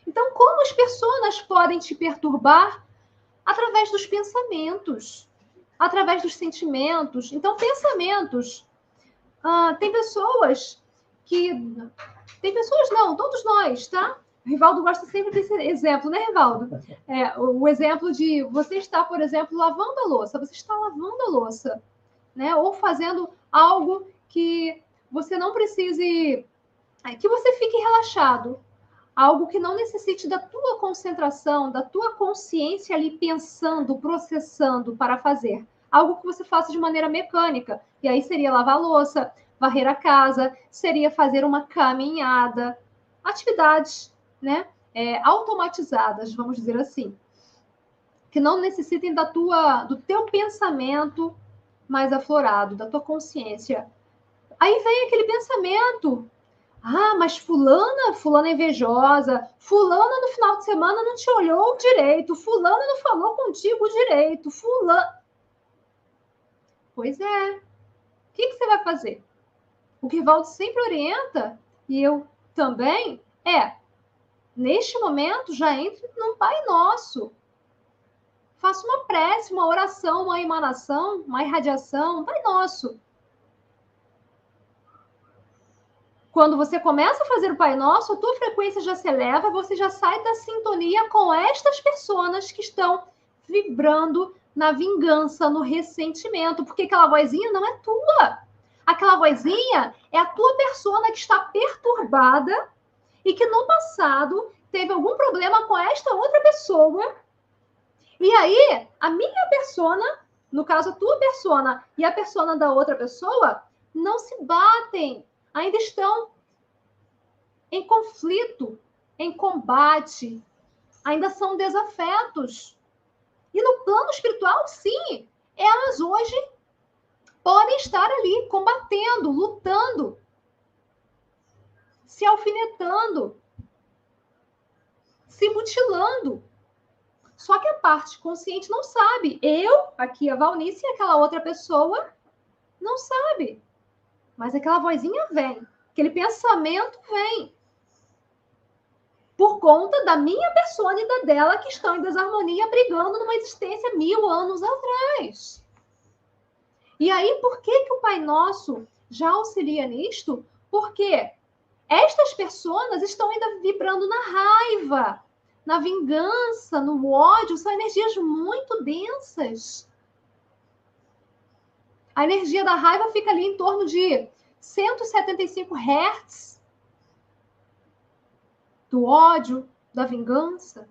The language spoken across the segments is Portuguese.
Então, como as pessoas podem te perturbar? Através dos pensamentos, através dos sentimentos. Então, pensamentos. Tem pessoas que... Tem pessoas não, todos nós, tá? O Rivaldo gosta sempre desse exemplo, né, Rivaldo? O exemplo de você estar, por exemplo, lavando a louça. Você está lavando a louça, né? Ou fazendo algo que você não precise... Que você fique relaxado. Algo que não necessite da tua concentração, da tua consciência ali pensando, processando para fazer. Algo que você faça de maneira mecânica. E aí seria lavar a louça, varrer a casa, seria fazer uma caminhada. Atividades, né? Automatizadas, vamos dizer assim. Que não necessitem do teu pensamento mais aflorado, da tua consciência. Aí vem aquele pensamento... mas fulana é invejosa, fulana no final de semana não te olhou direito, fulana não falou contigo direito, fulana... Pois é. O que você vai fazer? O que Rivaldo sempre orienta, e eu também, neste momento, já entre num Pai Nosso. Faça uma prece, uma oração, uma emanação, uma irradiação, Pai Nosso. Quando você começa a fazer o Pai Nosso, a tua frequência já se eleva, você já sai da sintonia com estas pessoas que estão vibrando na vingança, no ressentimento, porque aquela vozinha não é tua. Aquela vozinha é a tua persona que está perturbada e que no passado teve algum problema com esta outra pessoa. E aí, a minha persona, no caso a tua persona e a persona da outra pessoa, não se batem. Ainda estão em conflito, em combate, ainda são desafetos. E no plano espiritual, sim, elas hoje podem estar ali combatendo, lutando, se alfinetando, se mutilando. Só que a parte consciente não sabe. Eu, aqui a Valnice, e aquela outra pessoa não sabe. Mas aquela vozinha vem, aquele pensamento vem. Por conta da minha persona e da dela que estão em desarmonia, brigando numa existência 1000 anos atrás. E aí, por que o Pai Nosso já auxilia nisto? Porque estas pessoas estão ainda vibrando na raiva, na vingança, no ódio, são energias muito densas. A energia da raiva fica ali em torno de 175 Hz. Do ódio, da vingança.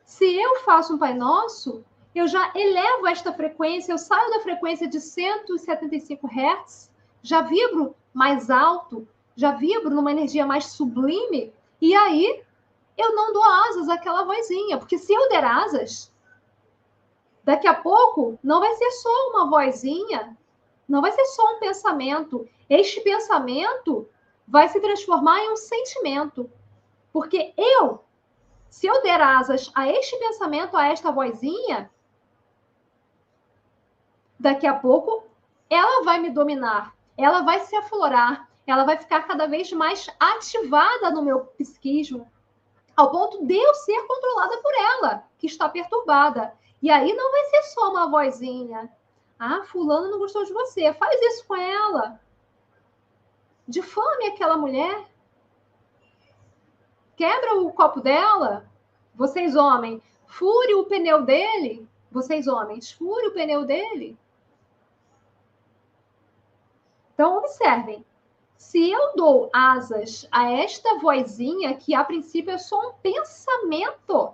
Se eu faço um Pai Nosso, eu já elevo esta frequência, eu saio da frequência de 175 Hz, já vibro mais alto, já vibro numa energia mais sublime, e aí eu não dou asas àquela vozinha, porque se eu der asas, daqui a pouco não vai ser só uma vozinha, não vai ser só um pensamento. Este pensamento vai se transformar em um sentimento. Porque se eu der asas a este pensamento, a esta vozinha, daqui a pouco ela vai me dominar, ela vai se aflorar, ela vai ficar cada vez mais ativada no meu psiquismo, ao ponto de eu ser controlada por ela, que está perturbada. E aí não vai ser só uma vozinha. Fulano não gostou de você. Faz isso com ela. Difame aquela mulher. Quebra o copo dela. Vocês, homens, fure o pneu dele. Vocês, homens, fure o pneu dele. Então, observem. Se eu dou asas a esta vozinha, que a princípio é só um pensamento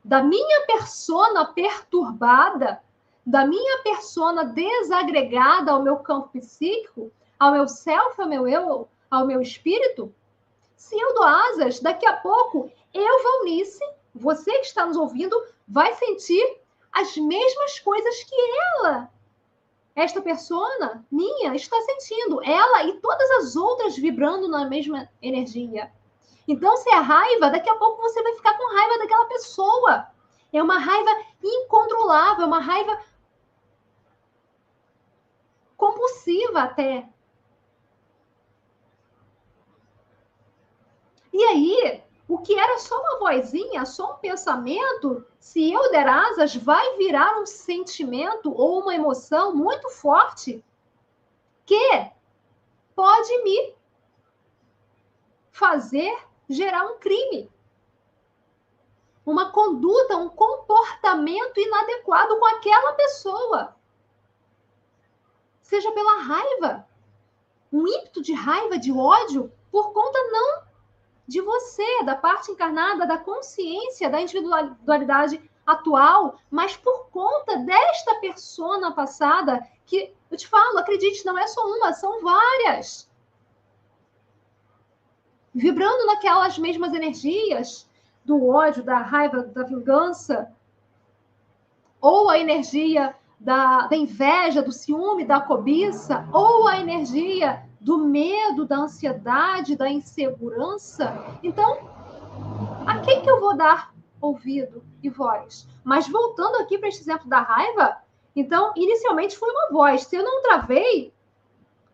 da minha persona perturbada, da minha persona desagregada ao meu campo psíquico, ao meu self, ao meu eu, ao meu espírito, se eu dou asas, daqui a pouco, eu, Valnice, você que está nos ouvindo, vai sentir as mesmas coisas que ela. esta persona minha está sentindo, ela e todas as outras vibrando na mesma energia. Então, se é raiva, daqui a pouco você vai ficar com raiva daquela pessoa. É uma raiva incontrolável, uma raiva compulsiva até. E aí, o que era só uma vozinha, só um pensamento, se eu der asas, vai virar um sentimento ou uma emoção muito forte que pode me fazer gerar um crime. Uma conduta, um comportamento inadequado com aquela pessoa. Seja pela raiva, um ímpeto de raiva, de ódio, por conta não de você, da parte encarnada, da consciência, da individualidade atual, mas por conta desta persona passada, que, eu te falo, acredite, não é só uma, são várias. Vibrando naquelas mesmas energias do ódio, da raiva, da vingança, ou a energia da inveja, do ciúme, da cobiça, ou a energia do medo, da ansiedade, da insegurança. Então, a quem que eu vou dar ouvido e voz? Mas voltando aqui para este exemplo da raiva, então, inicialmente foi uma voz. Se eu não travei,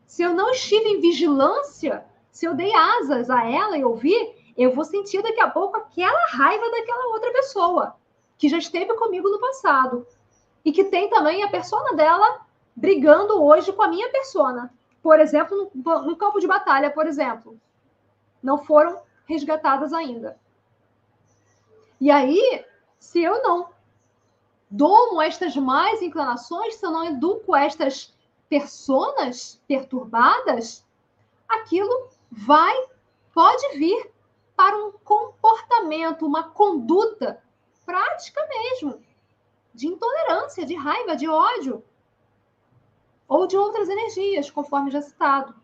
se eu não estive em vigilância, se eu dei asas a ela e ouvi, eu vou sentir daqui a pouco aquela raiva daquela outra pessoa que já esteve comigo no passado e que tem também a persona dela brigando hoje com a minha persona. Por exemplo, no campo de batalha, por exemplo. Não foram resgatadas ainda. E aí, se eu não domo estas más inclinações, se eu não educo estas personas perturbadas, aquilo pode vir para um comportamento, uma conduta prática mesmo, de intolerância, de raiva, de ódio, ou de outras energias, conforme já citado.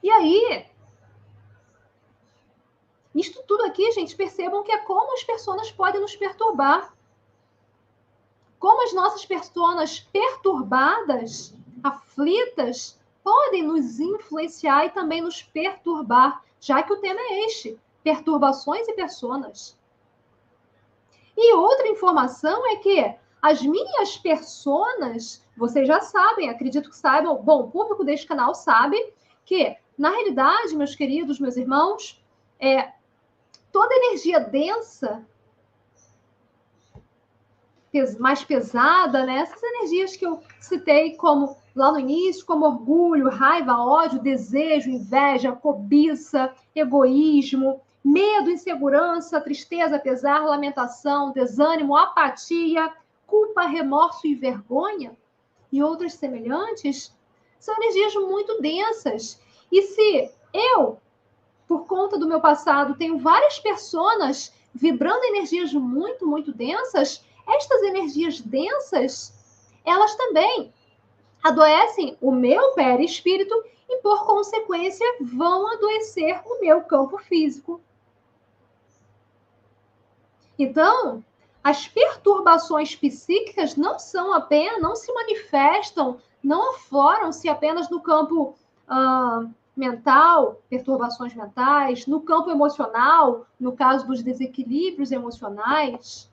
E aí, isto tudo aqui, gente, percebam que é como as personas podem nos perturbar. Como as nossas personas perturbadas, aflitas, podem nos influenciar e também nos perturbar, já que o tema é este, perturbações e personas. E outra informação é que as minhas personas, vocês já sabem, acredito que saibam, bom, o público deste canal sabe que, na realidade, meus queridos, meus irmãos, toda energia densa, mais pesada, né? Essas energias que eu citei como lá no início, como orgulho, raiva, ódio, desejo, inveja, cobiça, egoísmo, medo, insegurança, tristeza, pesar, lamentação, desânimo, apatia, culpa, remorso e vergonha, e outras semelhantes, são energias muito densas. E se eu, por conta do meu passado, tenho várias personas vibrando energias muito, muito densas, estas energias densas, elas também adoecem o meu perispírito e, por consequência, vão adoecer o meu campo físico. Então, as perturbações psíquicas não se manifestam, não afloram-se apenas no campo mental, perturbações mentais, no campo emocional, no caso dos desequilíbrios emocionais,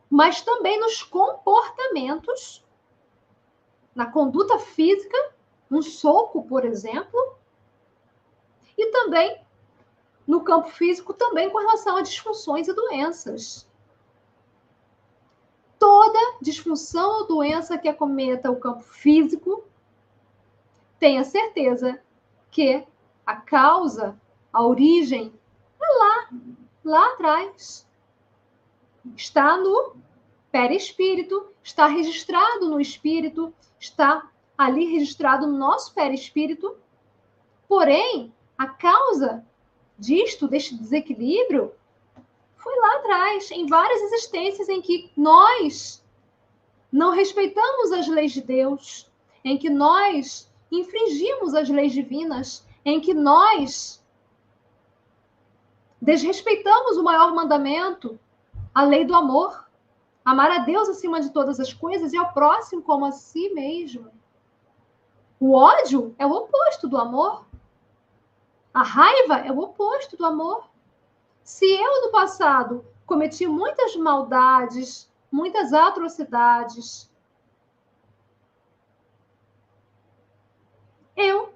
mas também nos comportamentos, na conduta física, um soco, por exemplo, e também no campo físico, também com relação a disfunções e doenças. Toda disfunção ou doença que acometa o campo físico, tenha certeza que a causa, a origem, é lá atrás. Está no perispírito, está registrado no espírito, está ali registrado no nosso perispírito. Porém, a causa deste desequilíbrio, foi lá atrás, em várias existências em que nós não respeitamos as leis de Deus, em que nós infringimos as leis divinas, em que nós desrespeitamos o maior mandamento, a lei do amor, Amar a Deus acima de todas as coisas e ao próximo como a si mesmo. O ódio é o oposto do amor. A raiva é o oposto do amor. Se eu, no passado, cometi muitas maldades, muitas atrocidades, eu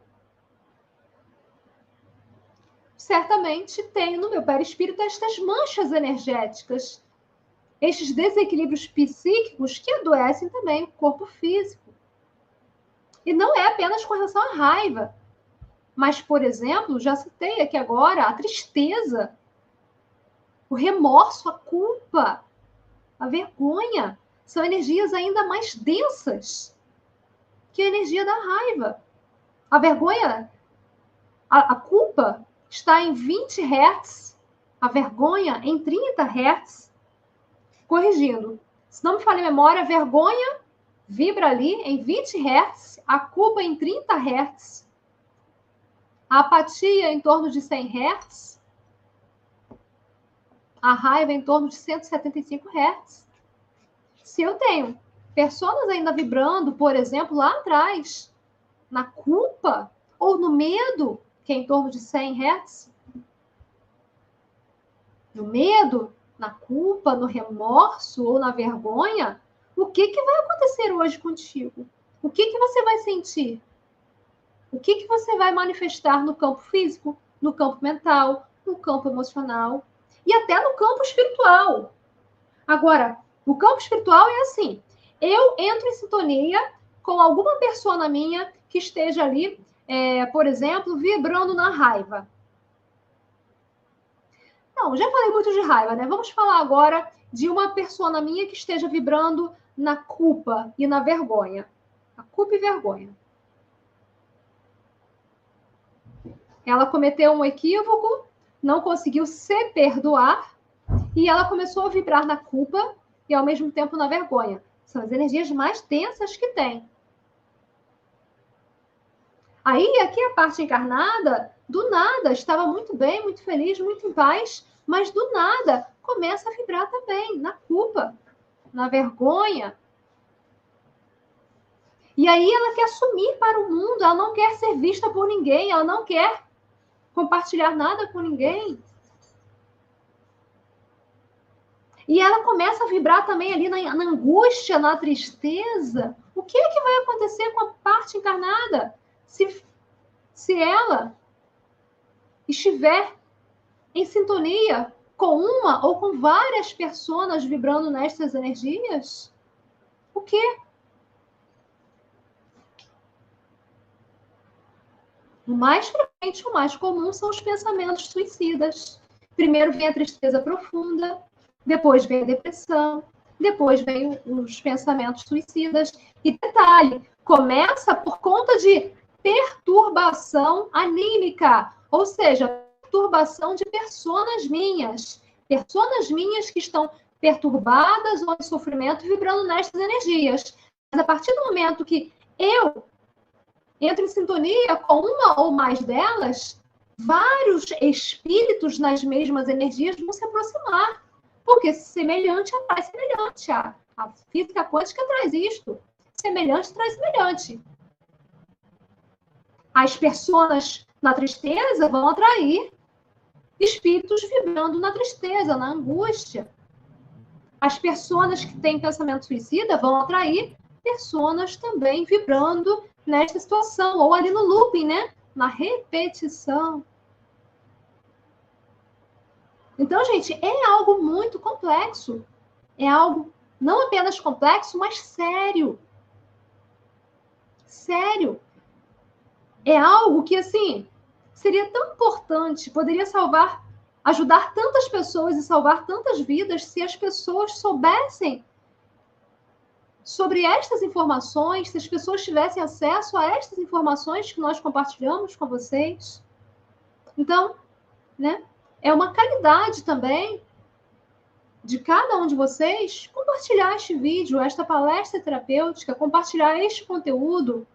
certamente tenho no meu perispírito estas manchas energéticas, estes desequilíbrios psíquicos que adoecem também o corpo físico. E não é apenas com relação à raiva, mas, por exemplo, já citei aqui agora a tristeza, o remorso, a culpa, a vergonha, são energias ainda mais densas que a energia da raiva. A vergonha, a culpa está em 20 Hz, a vergonha em 30 Hz. Corrigindo, se não me falha a memória, a vergonha vibra ali em 20 Hz, a culpa em 30 Hz, a apatia em torno de 100 Hz, a raiva em torno de 175 Hz. Se eu tenho pessoas ainda vibrando, por exemplo, lá atrás, na culpa ou no medo, que é em torno de 100 Hz, no medo, na culpa, no remorso ou na vergonha, o que vai acontecer hoje contigo? O que você vai sentir? O que você vai manifestar no campo físico, no campo mental, no campo emocional e até no campo espiritual? Agora, o campo espiritual é assim, eu entro em sintonia com alguma persona minha que esteja ali, por exemplo, vibrando na raiva. Não, já falei muito de raiva, né? Vamos falar agora de uma persona minha que esteja vibrando na culpa e na vergonha. A culpa e vergonha. Ela cometeu um equívoco, não conseguiu se perdoar e ela começou a vibrar na culpa e ao mesmo tempo na vergonha. São as energias mais tensas que tem. Aí, aqui a parte encarnada, do nada, estava muito bem, muito feliz, muito em paz, mas do nada começa a vibrar também na culpa, na vergonha. E aí ela quer sumir para o mundo, ela não quer ser vista por ninguém, ela não quer compartilhar nada com ninguém. E ela começa a vibrar também ali na angústia, na tristeza. O que é que vai acontecer com a parte encarnada se ela estiver em sintonia com uma ou com várias pessoas vibrando nestas energias? O quê? O mais frequente, o mais comum são os pensamentos suicidas. Primeiro vem a tristeza profunda, depois vem a depressão, depois vem os pensamentos suicidas. E detalhe, começa por conta de perturbação anímica, ou seja, perturbação de personas minhas que estão perturbadas ou em sofrimento vibrando nestas energias. Mas a partir do momento que eu entro em sintonia com uma ou mais delas, vários espíritos nas mesmas energias vão se aproximar. Porque semelhante atrai semelhante. A física quântica traz isto. Semelhante traz semelhante. As pessoas na tristeza vão atrair espíritos vibrando na tristeza, na angústia. As pessoas que têm pensamento suicida vão atrair pessoas também vibrando nesta situação, ou ali no looping, né? Na repetição. Então, gente, é algo muito complexo. É algo não apenas complexo, mas sério. Sério. É algo que, assim, seria tão importante, poderia ajudar tantas pessoas e salvar tantas vidas se as pessoas soubessem sobre estas informações, se as pessoas tivessem acesso a estas informações que nós compartilhamos com vocês. Então, né, é uma caridade também de cada um de vocês compartilhar este vídeo, esta palestra terapêutica, compartilhar este conteúdo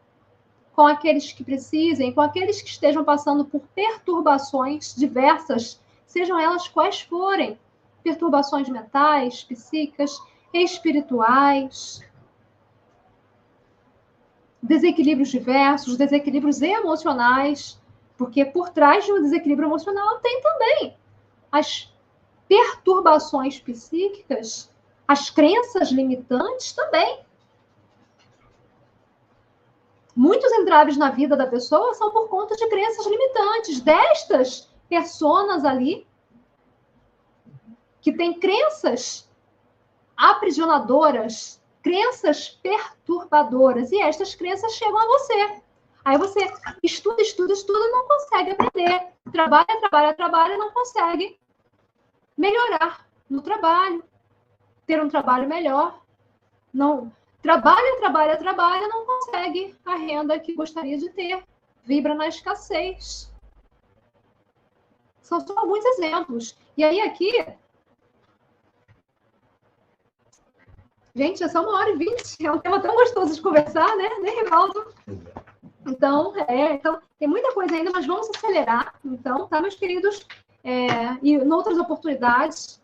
com aqueles que precisem, com aqueles que estejam passando por perturbações diversas, sejam elas quais forem, perturbações mentais, psíquicas, espirituais, desequilíbrios diversos, desequilíbrios emocionais, porque por trás de um desequilíbrio emocional tem também as perturbações psíquicas, as crenças limitantes também. Muitos entraves na vida da pessoa são por conta de crenças limitantes, destas personas ali, que têm crenças aprisionadoras, crenças perturbadoras, e estas crenças chegam a você. Aí você estuda, estuda, estuda, não consegue aprender. Trabalha, trabalha, trabalha, não consegue melhorar no trabalho, ter um trabalho melhor. Não trabalha, trabalha, trabalha, não consegue a renda que gostaria de ter. Vibra na escassez. São só alguns exemplos. E aí aqui... Gente, já são 1h20. É um tema tão gostoso de conversar, né, Rivaldo? Então, tem muita coisa ainda, mas vamos acelerar. Então, tá, meus queridos? E em outras oportunidades,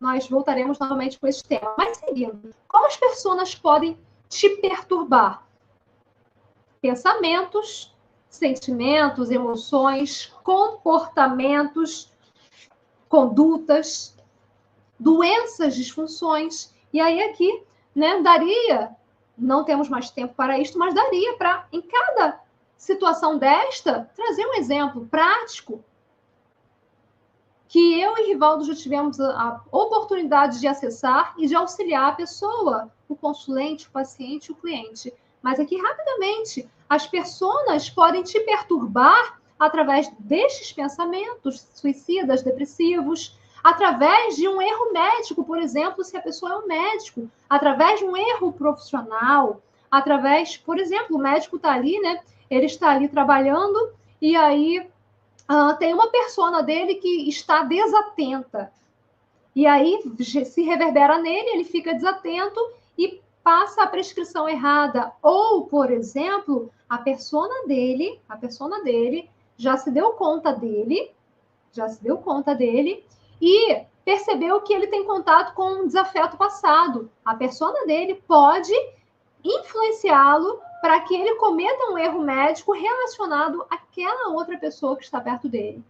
nós voltaremos novamente com esse tema. Mas, seguindo, como as pessoas podem te perturbar? Pensamentos, sentimentos, emoções, comportamentos, condutas, doenças, disfunções. E aí aqui, né, daria, não temos mais tempo para isto, mas daria para, em cada situação desta, trazer um exemplo prático que eu e Rivaldo já tivemos a oportunidade de acessar e de auxiliar a pessoa, o consulente, o paciente, o cliente. Mas aqui, rapidamente, as pessoas podem te perturbar através destes pensamentos suicidas, depressivos, através de um erro médico, por exemplo, se a pessoa é um médico, através de um erro profissional, através, por exemplo, o médico está ali, né? Ele está ali trabalhando e aí tem uma persona dele que está desatenta. E aí se reverbera nele, ele fica desatento e passa a prescrição errada. Ou, por exemplo, a persona dele já se deu conta dele e percebeu que ele tem contato com um desafeto passado. A persona dele pode influenciá-lo para que ele cometa um erro médico relacionado àquela outra pessoa que está perto dele.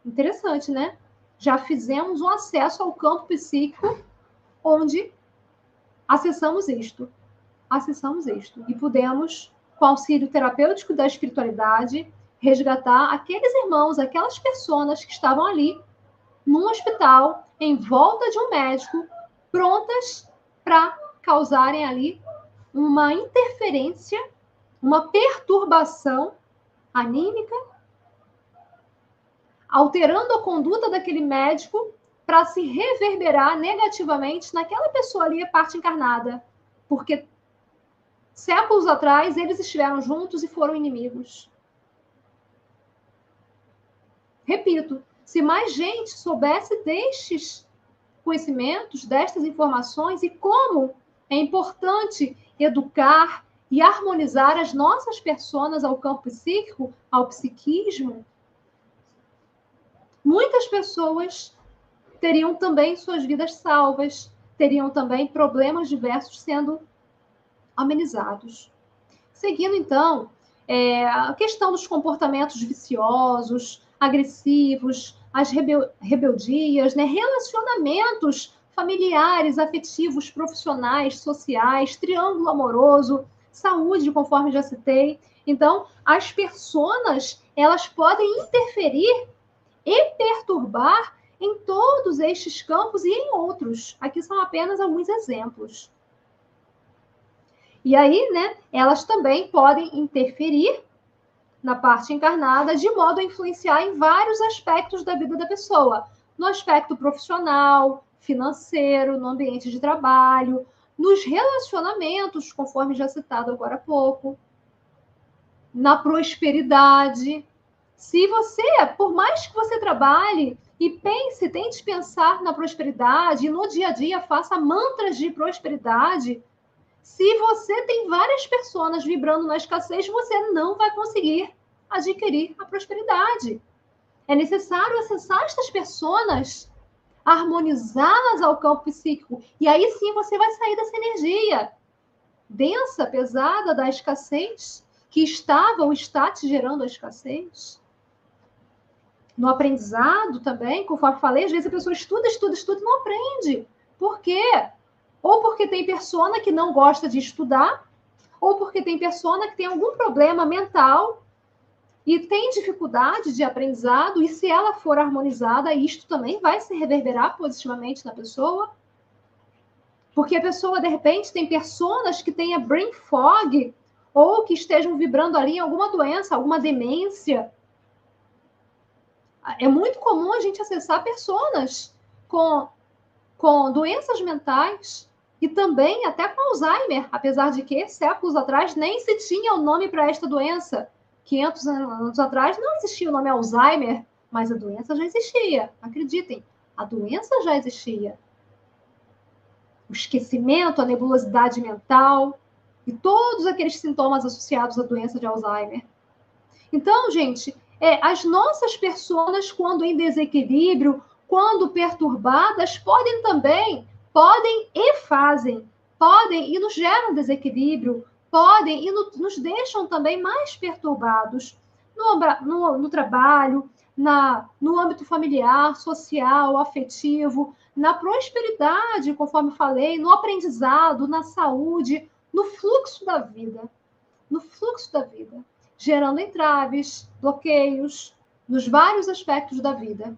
Interessante, né? Já fizemos um acesso ao campo psíquico onde acessamos isto. E pudemos, com auxílio terapêutico da espiritualidade, resgatar aqueles irmãos, aquelas pessoas que estavam ali num hospital, em volta de um médico, prontas para causarem ali uma interferência, uma perturbação anímica, alterando a conduta daquele médico para se reverberar negativamente naquela pessoa ali, a parte encarnada. Porque séculos atrás eles estiveram juntos e foram inimigos. Repito, se mais gente soubesse destes conhecimentos, destas informações e como é importante educar e harmonizar as nossas personas ao campo psíquico, ao psiquismo, muitas pessoas teriam também suas vidas salvas, teriam também problemas diversos sendo amenizados. Seguindo, então, a questão dos comportamentos viciosos, agressivos, as rebeldias, né? Relacionamentos familiares, afetivos, profissionais, sociais, triângulo amoroso, saúde, conforme já citei. Então, as personas, elas podem interferir e perturbar em todos estes campos e em outros. Aqui são apenas alguns exemplos. E aí, né, elas também podem interferir na parte encarnada de modo a influenciar em vários aspectos da vida da pessoa. No aspecto profissional, financeiro, no ambiente de trabalho, nos relacionamentos, conforme já citado agora há pouco, na prosperidade. Se você, por mais que você trabalhe e pense, tente pensar na prosperidade, e no dia a dia faça mantras de prosperidade, se você tem várias pessoas vibrando na escassez, você não vai conseguir adquirir a prosperidade. É necessário acessar estas pessoas harmonizadas ao campo psíquico. E aí sim você vai sair dessa energia densa, pesada da escassez, que estava ou está te gerando a escassez. No aprendizado também, conforme falei, às vezes a pessoa estuda e não aprende. Por quê? Ou porque tem persona que não gosta de estudar, ou porque tem persona que tem algum problema mental e tem dificuldade de aprendizado, e se ela for harmonizada, isto também vai se reverberar positivamente na pessoa. Porque a pessoa, de repente, tem personas que tenha brain fog, ou que estejam vibrando ali em alguma doença, alguma demência. É muito comum a gente acessar personas com doenças mentais e também até com Alzheimer, apesar de que séculos atrás nem se tinha o nome para esta doença. 500 anos atrás não existia o nome Alzheimer, mas a doença já existia. Acreditem, a doença já existia. O esquecimento, a nebulosidade mental e todos aqueles sintomas associados à doença de Alzheimer. Então, gente, as nossas personas, quando em desequilíbrio, quando perturbadas, podem e nos geram desequilíbrio, podem e nos deixam também mais perturbados no trabalho, no âmbito familiar, social, afetivo, na prosperidade, conforme falei, no aprendizado, na saúde, no fluxo da vida. No fluxo da vida, gerando entraves, bloqueios, nos vários aspectos da vida.